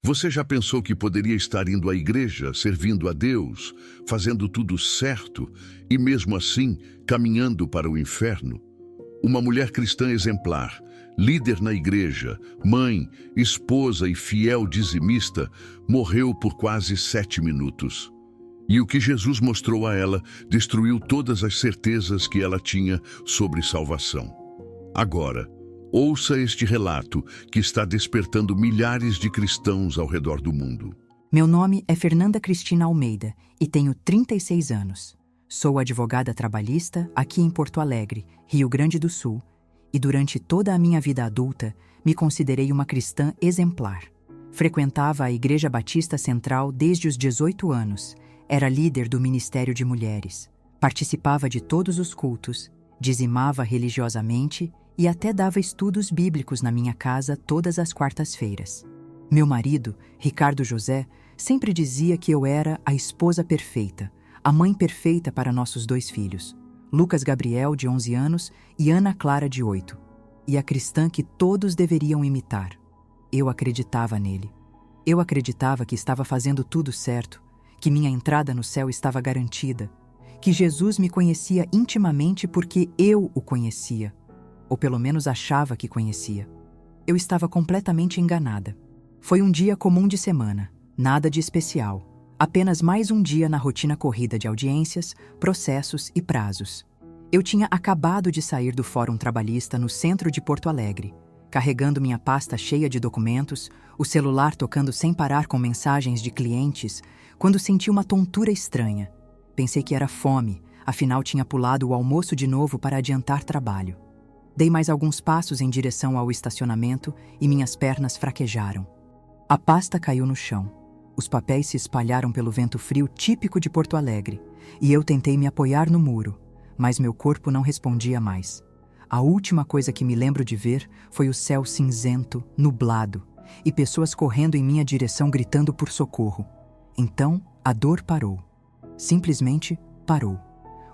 Você já pensou que poderia estar indo à igreja, servindo a Deus, fazendo tudo certo e mesmo assim caminhando para o inferno? Uma mulher cristã exemplar, líder na igreja, mãe, esposa e fiel dizimista, morreu por quase 7 minutos. E o que Jesus mostrou a ela destruiu todas as certezas que ela tinha sobre salvação. Agora, ouça este relato que está despertando milhares de cristãos ao redor do mundo. Meu nome é Fernanda Cristina Almeida e tenho 36 anos. Sou advogada trabalhista aqui em Porto Alegre, Rio Grande do Sul, e durante toda a minha vida adulta me considerei uma cristã exemplar. Frequentava a Igreja Batista Central desde os 18 anos, era líder do Ministério de Mulheres, participava de todos os cultos, dizimava religiosamente e até dava estudos bíblicos na minha casa todas as quartas-feiras. Meu marido, Ricardo José, sempre dizia que eu era a esposa perfeita, a mãe perfeita para nossos 2 filhos, Lucas Gabriel, de 11 anos, e Ana Clara, de 8, e a cristã que todos deveriam imitar. Eu acreditava nele. Eu acreditava que estava fazendo tudo certo, que minha entrada no céu estava garantida, que Jesus me conhecia intimamente porque eu o conhecia, ou pelo menos achava que conhecia. Eu estava completamente enganada. Foi um dia comum de semana, nada de especial, apenas mais um dia na rotina corrida de audiências, processos e prazos. Eu tinha acabado de sair do Fórum Trabalhista no centro de Porto Alegre, carregando minha pasta cheia de documentos, o celular tocando sem parar com mensagens de clientes, quando senti uma tontura estranha. Pensei que era fome, afinal tinha pulado o almoço de novo para adiantar trabalho. Dei mais alguns passos em direção ao estacionamento e minhas pernas fraquejaram. A pasta caiu no chão. Os papéis se espalharam pelo vento frio típico de Porto Alegre, e eu tentei me apoiar no muro, mas meu corpo não respondia mais. A última coisa que me lembro de ver foi o céu cinzento, nublado, e pessoas correndo em minha direção gritando por socorro. Então, a dor parou. Simplesmente parou.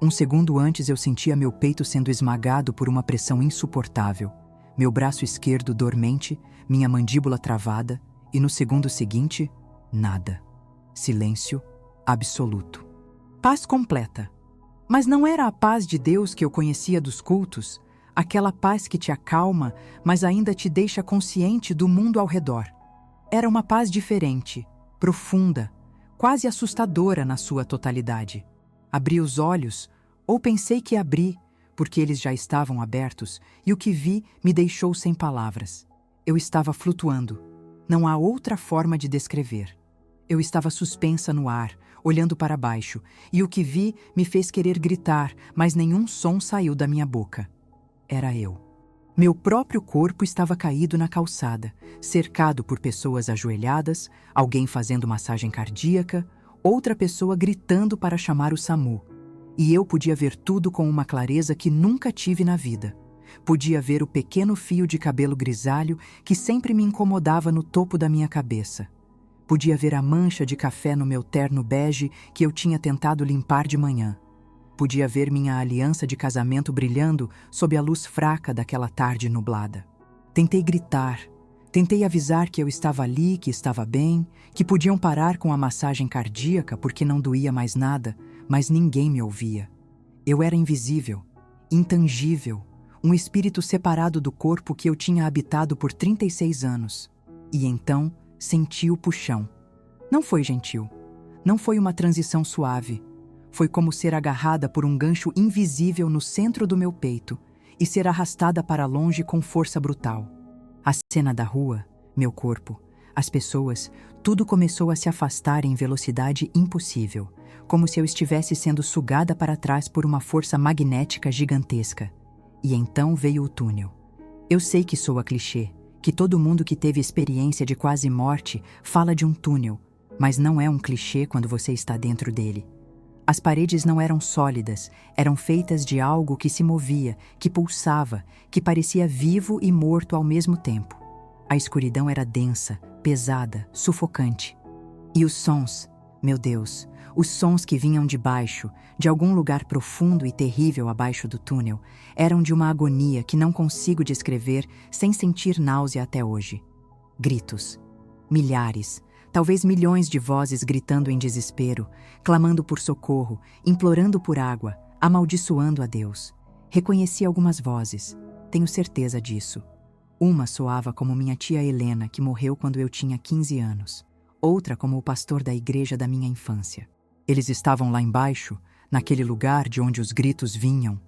Um segundo antes eu sentia meu peito sendo esmagado por uma pressão insuportável, meu braço esquerdo dormente, minha mandíbula travada, e no segundo seguinte, nada. Silêncio absoluto. Paz completa. Mas não era a paz de Deus que eu conhecia dos cultos, aquela paz que te acalma, mas ainda te deixa consciente do mundo ao redor. Era uma paz diferente, profunda, quase assustadora na sua totalidade. Abri os olhos, ou pensei que abri, porque eles já estavam abertos, e o que vi me deixou sem palavras. Eu estava flutuando. Não há outra forma de descrever. Eu estava suspensa no ar, olhando para baixo, e o que vi me fez querer gritar, mas nenhum som saiu da minha boca. Era eu. Meu próprio corpo estava caído na calçada, cercado por pessoas ajoelhadas, alguém fazendo massagem cardíaca, outra pessoa gritando para chamar o SAMU. E eu podia ver tudo com uma clareza que nunca tive na vida. Podia ver o pequeno fio de cabelo grisalho que sempre me incomodava no topo da minha cabeça. Podia ver a mancha de café no meu terno bege que eu tinha tentado limpar de manhã. Podia ver minha aliança de casamento brilhando sob a luz fraca daquela tarde nublada. Tentei gritar. Tentei avisar que eu estava ali, que estava bem, que podiam parar com a massagem cardíaca porque não doía mais nada, mas ninguém me ouvia. Eu era invisível, intangível, um espírito separado do corpo que eu tinha habitado por 36 anos. E então senti o puxão. Não foi gentil. Não foi uma transição suave. Foi como ser agarrada por um gancho invisível no centro do meu peito e ser arrastada para longe com força brutal. A cena da rua, meu corpo, as pessoas, tudo começou a se afastar em velocidade impossível, como se eu estivesse sendo sugada para trás por uma força magnética gigantesca. E então veio o túnel. Eu sei que soa clichê, que todo mundo que teve experiência de quase morte fala de um túnel, mas não é um clichê quando você está dentro dele. As paredes não eram sólidas, eram feitas de algo que se movia, que pulsava, que parecia vivo e morto ao mesmo tempo. A escuridão era densa, pesada, sufocante. E os sons, meu Deus, os sons que vinham de baixo, de algum lugar profundo e terrível abaixo do túnel, eram de uma agonia que não consigo descrever sem sentir náusea até hoje. Gritos. Milhares, talvez milhões de vozes gritando em desespero, clamando por socorro, implorando por água, amaldiçoando a Deus. Reconheci algumas vozes, tenho certeza disso. Uma soava como minha tia Helena, que morreu quando eu tinha 15 anos. Outra como o pastor da igreja da minha infância. Eles estavam lá embaixo, naquele lugar de onde os gritos vinham,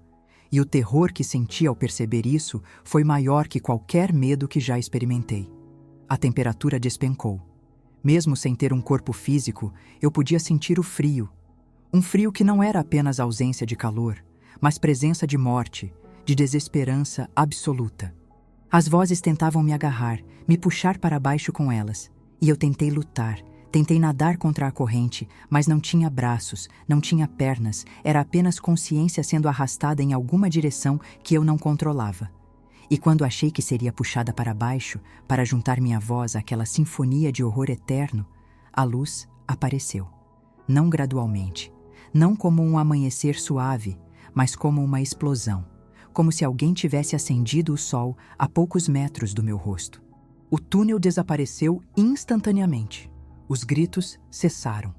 e o terror que senti ao perceber isso foi maior que qualquer medo que já experimentei. A temperatura despencou. Mesmo sem ter um corpo físico, eu podia sentir o frio. Um frio que não era apenas ausência de calor, mas presença de morte, de desesperança absoluta. As vozes tentavam me agarrar, me puxar para baixo com elas, e eu tentei lutar, tentei nadar contra a corrente, mas não tinha braços, não tinha pernas, era apenas consciência sendo arrastada em alguma direção que eu não controlava. E quando achei que seria puxada para baixo, para juntar minha voz àquela sinfonia de horror eterno, a luz apareceu. Não gradualmente, não como um amanhecer suave, mas como uma explosão, como se alguém tivesse acendido o sol a poucos metros do meu rosto. O túnel desapareceu instantaneamente. Os gritos cessaram.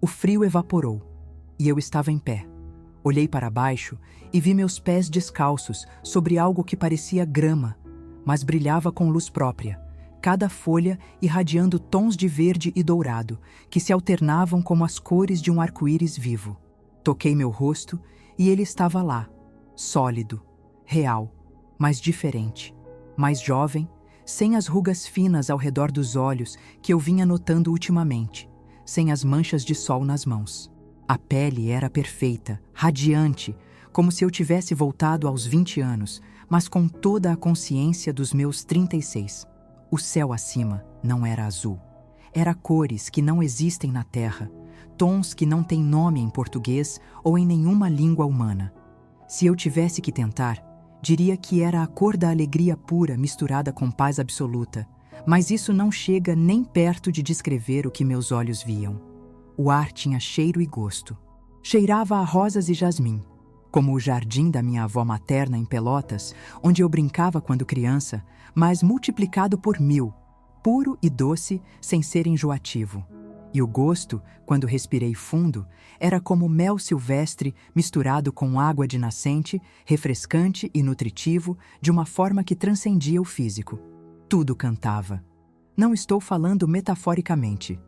O frio evaporou, e eu estava em pé. Olhei para baixo e vi meus pés descalços sobre algo que parecia grama, mas brilhava com luz própria, cada folha irradiando tons de verde e dourado, que se alternavam como as cores de um arco-íris vivo. Toquei meu rosto e ele estava lá, sólido, real, mas diferente, mais jovem, sem as rugas finas ao redor dos olhos que eu vinha notando ultimamente, sem as manchas de sol nas mãos. A pele era perfeita, radiante, como se eu tivesse voltado aos 20 anos, mas com toda a consciência dos meus 36. O céu acima não era azul. Era cores que não existem na Terra, tons que não têm nome em português ou em nenhuma língua humana. Se eu tivesse que tentar, diria que era a cor da alegria pura misturada com paz absoluta, mas isso não chega nem perto de descrever o que meus olhos viam. O ar tinha cheiro e gosto. Cheirava a rosas e jasmim, como o jardim da minha avó materna em Pelotas, onde eu brincava quando criança, mas multiplicado por 1000, puro e doce sem ser enjoativo. E o gosto, quando respirei fundo, era como mel silvestre misturado com água de nascente, refrescante e nutritivo, de uma forma que transcendia o físico. Tudo cantava. Não estou falando metaforicamente.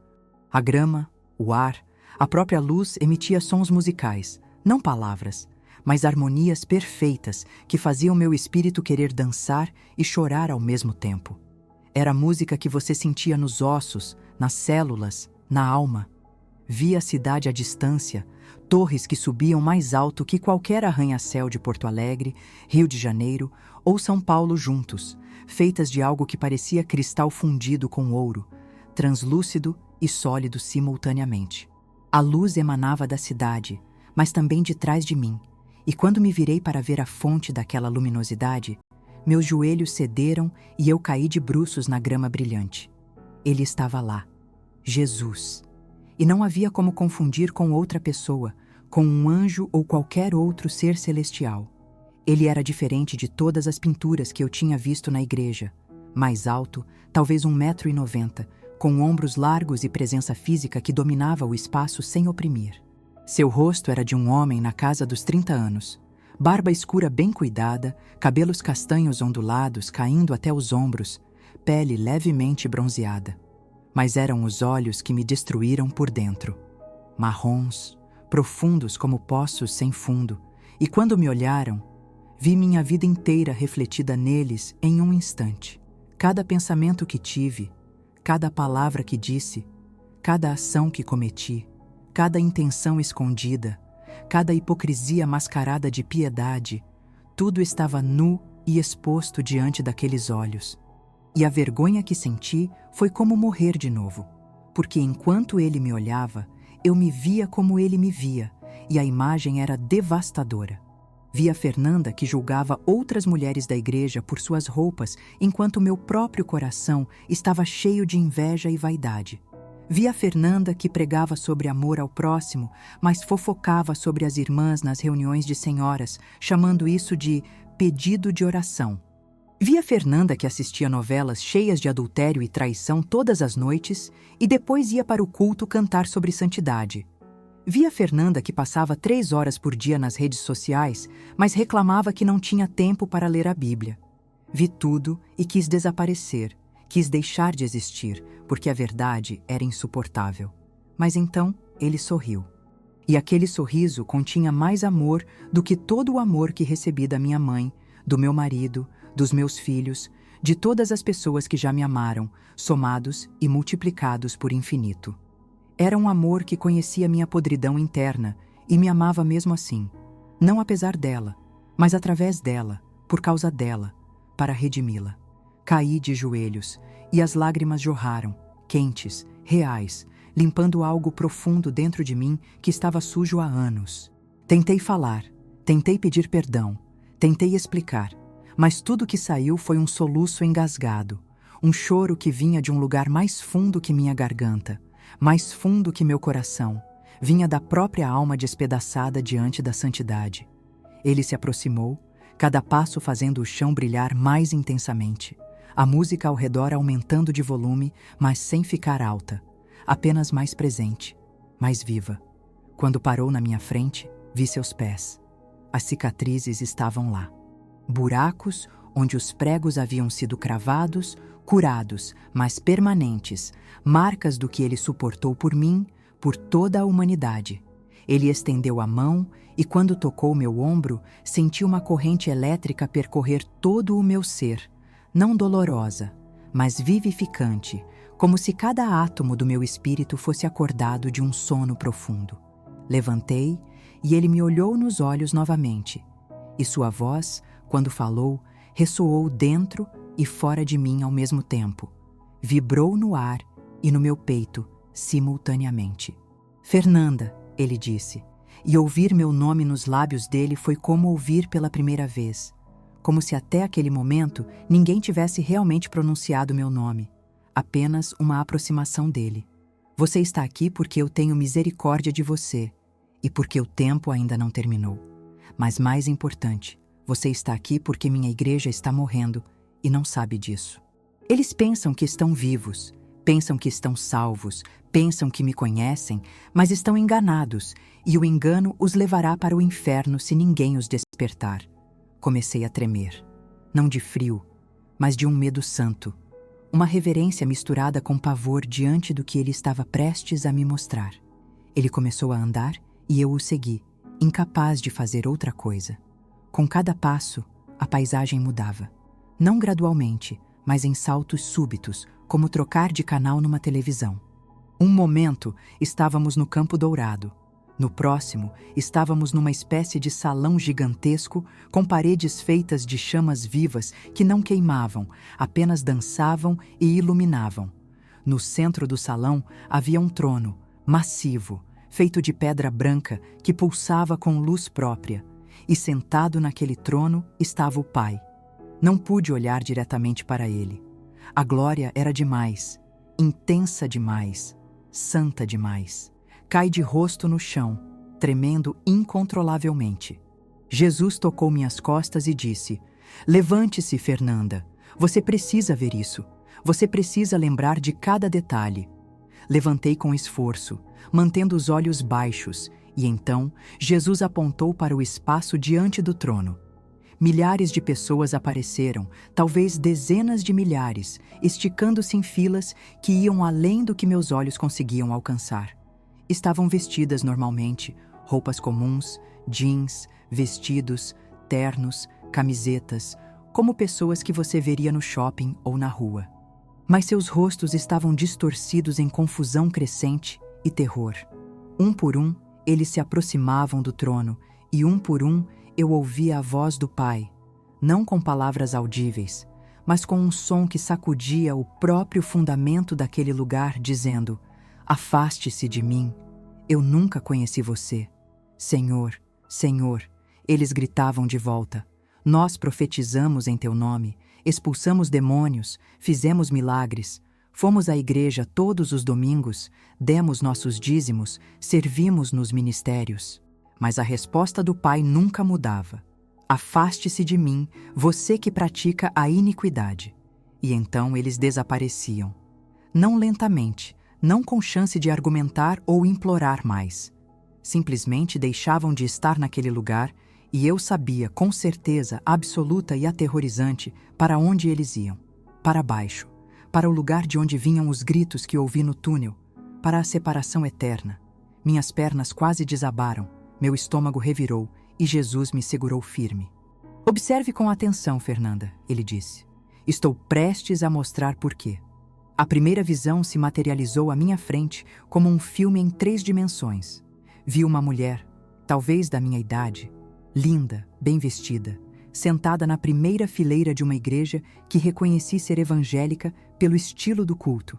A grama, o ar, a própria luz emitia sons musicais, não palavras, mas harmonias perfeitas que faziam meu espírito querer dançar e chorar ao mesmo tempo. Era música que você sentia nos ossos, nas células, na alma. Via a cidade à distância, torres que subiam mais alto que qualquer arranha-céu de Porto Alegre, Rio de Janeiro ou São Paulo juntos, feitas de algo que parecia cristal fundido com ouro, translúcido e sólido simultaneamente. A luz emanava da cidade, mas também de trás de mim, e quando me virei para ver a fonte daquela luminosidade, meus joelhos cederam e eu caí de bruços na grama brilhante. Ele estava lá, Jesus, e não havia como confundir com outra pessoa, com um anjo ou qualquer outro ser celestial. Ele era diferente de todas as pinturas que eu tinha visto na igreja, mais alto, talvez 1,90 m, com ombros largos e presença física que dominava o espaço sem oprimir. Seu rosto era de um homem na casa dos 30 anos. Barba escura bem cuidada, cabelos castanhos ondulados caindo até os ombros, pele levemente bronzeada. Mas eram os olhos que me destruíram por dentro. Marrons, profundos como poços sem fundo, e quando me olharam, vi minha vida inteira refletida neles em um instante. Cada pensamento que tive, cada palavra que disse, cada ação que cometi, cada intenção escondida, cada hipocrisia mascarada de piedade, tudo estava nu e exposto diante daqueles olhos. E a vergonha que senti foi como morrer de novo, porque enquanto ele me olhava, eu me via como ele me via, e a imagem era devastadora. Via Fernanda que julgava outras mulheres da igreja por suas roupas, enquanto meu próprio coração estava cheio de inveja e vaidade. Via Fernanda que pregava sobre amor ao próximo, mas fofocava sobre as irmãs nas reuniões de senhoras, chamando isso de pedido de oração. Via Fernanda que assistia novelas cheias de adultério e traição todas as noites e depois ia para o culto cantar sobre santidade. Via Fernanda que passava 3 horas por dia nas redes sociais, mas reclamava que não tinha tempo para ler a Bíblia. Vi tudo e quis desaparecer, quis deixar de existir, porque a verdade era insuportável. Mas então ele sorriu. E aquele sorriso continha mais amor do que todo o amor que recebi da minha mãe, do meu marido, dos meus filhos, de todas as pessoas que já me amaram, somados e multiplicados por infinito. Era um amor que conhecia minha podridão interna e me amava mesmo assim, não apesar dela, mas através dela, por causa dela, para redimi-la. Caí de joelhos e as lágrimas jorraram, quentes, reais, limpando algo profundo dentro de mim que estava sujo há anos. Tentei falar, tentei pedir perdão, tentei explicar, mas tudo que saiu foi um soluço engasgado, um choro que vinha de um lugar mais fundo que minha garganta, mais fundo que meu coração, vinha da própria alma despedaçada diante da santidade. Ele se aproximou, cada passo fazendo o chão brilhar mais intensamente, a música ao redor aumentando de volume, mas sem ficar alta, apenas mais presente, mais viva. Quando parou na minha frente, vi seus pés. As cicatrizes estavam lá. Buracos onde os pregos haviam sido cravados, curados, mas permanentes, marcas do que ele suportou por mim, por toda a humanidade. Ele estendeu a mão e, quando tocou meu ombro, senti uma corrente elétrica percorrer todo o meu ser, não dolorosa, mas vivificante, como se cada átomo do meu espírito fosse acordado de um sono profundo. Levantei e ele me olhou nos olhos novamente, e sua voz, quando falou, ressoou dentro e fora de mim ao mesmo tempo. Vibrou no ar e no meu peito, simultaneamente. Fernanda, ele disse, e ouvir meu nome nos lábios dele foi como ouvir pela primeira vez, como se até aquele momento ninguém tivesse realmente pronunciado meu nome, apenas uma aproximação dele. Você está aqui porque eu tenho misericórdia de você e porque o tempo ainda não terminou. Mas mais importante, você está aqui porque minha igreja está morrendo e não sabe disso. Eles pensam que estão vivos, pensam que estão salvos, pensam que me conhecem, mas estão enganados, e o engano os levará para o inferno se ninguém os despertar. Comecei a tremer, não de frio, mas de um medo santo, uma reverência misturada com pavor diante do que ele estava prestes a me mostrar. Ele começou a andar e eu o segui, incapaz de fazer outra coisa. Com cada passo, a paisagem mudava. Não gradualmente, mas em saltos súbitos, como trocar de canal numa televisão. Um momento, estávamos no Campo Dourado. No próximo, estávamos numa espécie de salão gigantesco, com paredes feitas de chamas vivas que não queimavam, apenas dançavam e iluminavam. No centro do salão havia um trono, massivo, feito de pedra branca, que pulsava com luz própria. E sentado naquele trono estava o Pai. Não pude olhar diretamente para ele. A glória era demais, intensa demais, santa demais. Cai de rosto no chão, tremendo incontrolavelmente. Jesus tocou minhas costas e disse: "Levante-se, Fernanda. Você precisa ver isso. Você precisa lembrar de cada detalhe." Levantei com esforço, mantendo os olhos baixos, e então Jesus apontou para o espaço diante do trono. Milhares de pessoas apareceram, talvez dezenas de milhares, esticando-se em filas que iam além do que meus olhos conseguiam alcançar. Estavam vestidas normalmente, roupas comuns, jeans, vestidos, ternos, camisetas, como pessoas que você veria no shopping ou na rua. Mas seus rostos estavam distorcidos em confusão crescente e terror. Um por um, eles se aproximavam do trono, e um por um eu ouvia a voz do Pai, não com palavras audíveis, mas com um som que sacudia o próprio fundamento daquele lugar, dizendo: "Afaste-se de mim, eu nunca conheci você." "Senhor, Senhor", eles gritavam de volta, "nós profetizamos em teu nome, expulsamos demônios, fizemos milagres, fomos à igreja todos os domingos, demos nossos dízimos, servimos nos ministérios." Mas a resposta do Pai nunca mudava. Afaste-se de mim, você que pratica a iniquidade. E então eles desapareciam. Não lentamente, não com chance de argumentar ou implorar mais. Simplesmente deixavam de estar naquele lugar e eu sabia com certeza absoluta e aterrorizante para onde eles iam. Para baixo, para o lugar de onde vinham os gritos que ouvi no túnel, para a separação eterna. Minhas pernas quase desabaram, meu estômago revirou e Jesus me segurou firme. Observe com atenção, Fernanda, ele disse. Estou prestes a mostrar por quê. A primeira visão se materializou à minha frente como um filme em 3 dimensões. Vi uma mulher, talvez da minha idade, linda, bem vestida, sentada na primeira fileira de uma igreja que reconheci ser evangélica pelo estilo do culto.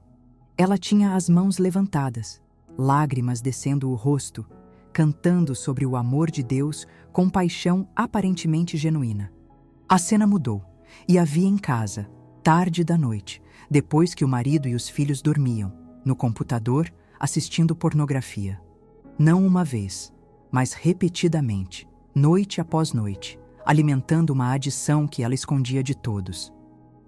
Ela tinha as mãos levantadas, lágrimas descendo o rosto, cantando sobre o amor de Deus com paixão aparentemente genuína. A cena mudou e a vi em casa, tarde da noite, depois que o marido e os filhos dormiam, no computador, assistindo pornografia. Não uma vez, mas repetidamente, noite após noite, alimentando uma adição que ela escondia de todos.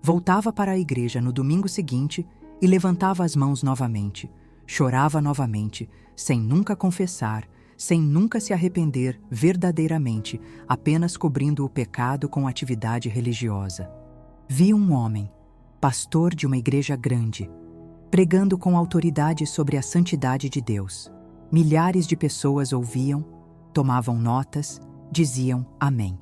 Voltava para a igreja no domingo seguinte e levantava as mãos novamente, chorava novamente, sem nunca confessar, sem nunca se arrepender verdadeiramente, apenas cobrindo o pecado com atividade religiosa. Vi um homem, pastor de uma igreja grande, pregando com autoridade sobre a santidade de Deus. Milhares de pessoas ouviam, tomavam notas, diziam amém.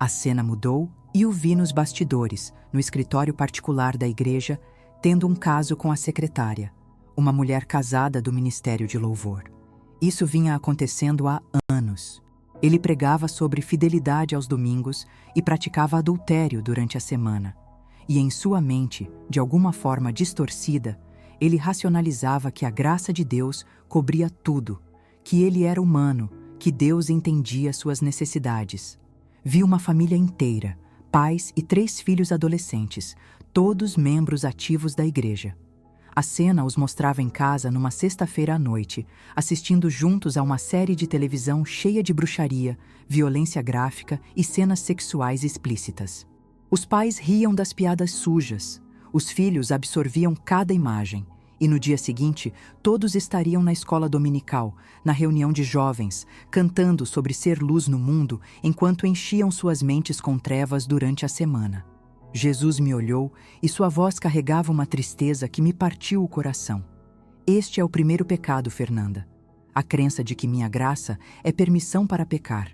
A cena mudou e o vi nos bastidores, no escritório particular da igreja, tendo um caso com a secretária, uma mulher casada do Ministério de Louvor. Isso vinha acontecendo há anos. Ele pregava sobre fidelidade aos domingos e praticava adultério durante a semana. E em sua mente, de alguma forma distorcida, ele racionalizava que a graça de Deus cobria tudo, que ele era humano, que Deus entendia suas necessidades. Vi uma família inteira, pais e 3 filhos adolescentes, todos membros ativos da igreja. A cena os mostrava em casa numa sexta-feira à noite, assistindo juntos a uma série de televisão cheia de bruxaria, violência gráfica e cenas sexuais explícitas. Os pais riam das piadas sujas, os filhos absorviam cada imagem, e no dia seguinte todos estariam na escola dominical, na reunião de jovens, cantando sobre ser luz no mundo enquanto enchiam suas mentes com trevas durante a semana. Jesus me olhou e sua voz carregava uma tristeza que me partiu o coração. Este é o primeiro pecado, Fernanda. A crença de que minha graça é permissão para pecar.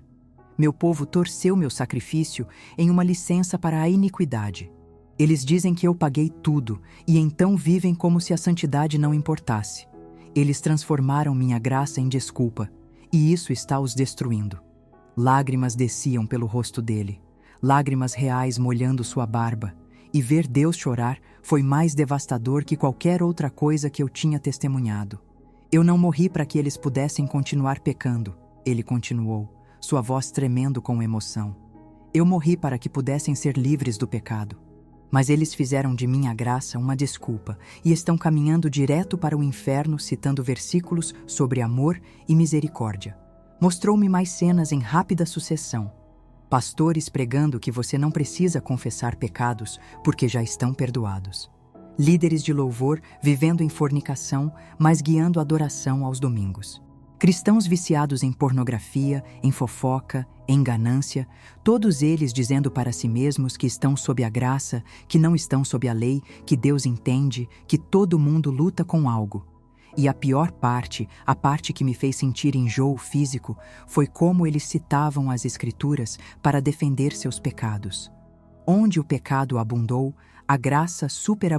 Meu povo torceu meu sacrifício em uma licença para a iniquidade. Eles dizem que eu paguei tudo e então vivem como se a santidade não importasse. Eles transformaram minha graça em desculpa e isso está os destruindo. Lágrimas desciam pelo rosto dele. Lágrimas reais molhando sua barba, e ver Deus chorar foi mais devastador que qualquer outra coisa que eu tinha testemunhado. Eu não morri para que eles pudessem continuar pecando, ele continuou, sua voz tremendo com emoção. Eu morri para que pudessem ser livres do pecado. Mas eles fizeram de minha graça uma desculpa e estão caminhando direto para o inferno citando versículos sobre amor e misericórdia. Mostrou-me mais cenas em rápida sucessão. Pastores pregando que você não precisa confessar pecados porque já estão perdoados. Líderes de louvor vivendo em fornicação, mas guiando a adoração aos domingos. Cristãos viciados em pornografia, em fofoca, em ganância, todos eles dizendo para si mesmos que estão sob a graça, que não estão sob a lei, que Deus entende, que todo mundo luta com algo. E a pior parte, a parte que me fez sentir enjoo físico, foi como eles citavam as Escrituras para defender seus pecados. Onde o pecado abundou, a graça superabundou.